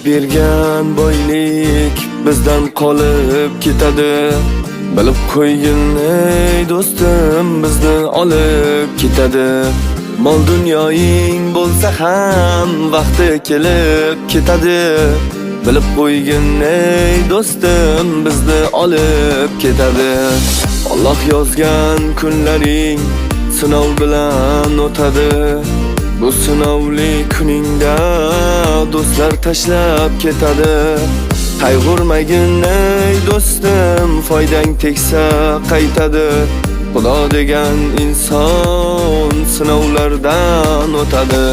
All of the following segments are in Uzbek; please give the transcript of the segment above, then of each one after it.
bergan boylik bizdan qolib ketadi. Bilib qo'ygin ey do'stim, bizni olib ketadi. Mol dunyoying bo'lsa ham vaqti kelib ketadi. Bilib qo'ygin ey do'stim, bizni olib ketadi. Alloh yozgan kunlaring sinov bilan o'tadi. Bu sinovli kuningda do'stlar tashlab ketadi. Qayg'urmagin ey do'stim, foydang tegsa qaytadi. Xudo degan inson sinovlardan o'tadi.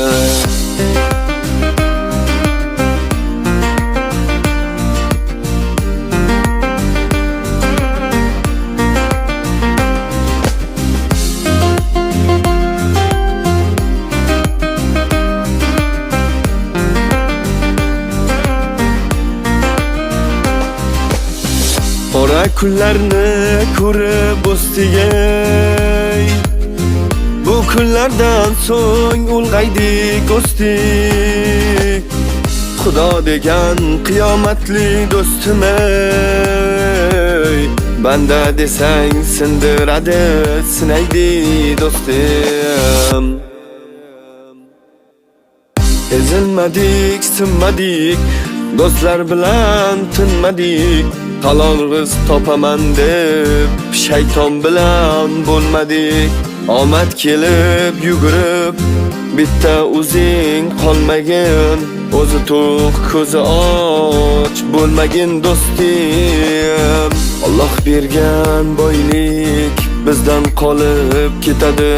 Qora kunlarni ko'rib o'stigay, bu kunlardan so'ng ulg'aydik, o'sdik. Xudo degan qiyomatli do'stim ey, banda desang sindiradi, sinaydi do'stim. Ezilmadik, sinmadik, do'stlar bilan tinmadik. Halol rizq topaman deb shayton bilan bo'lmadik. Omad kelib yugurib, bitta o'zing qolmagin. O'zi to'q, ko'zi och bo'lmagin do'stim. Alloh bergan boylik bizdan qolib ketadi.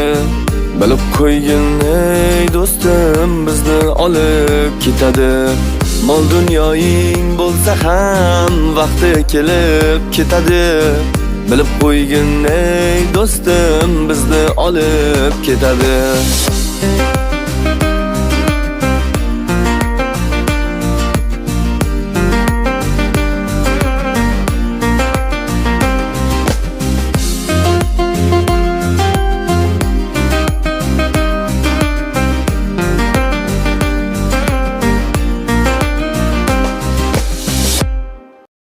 Bilib qo'ygin ey do'stim, bizni olib ketadi. Mol dunyoying bo'lsa ham vaqti kelib ketadi. Bilib qo'ygin ey do'stim, bizni olib ketadi.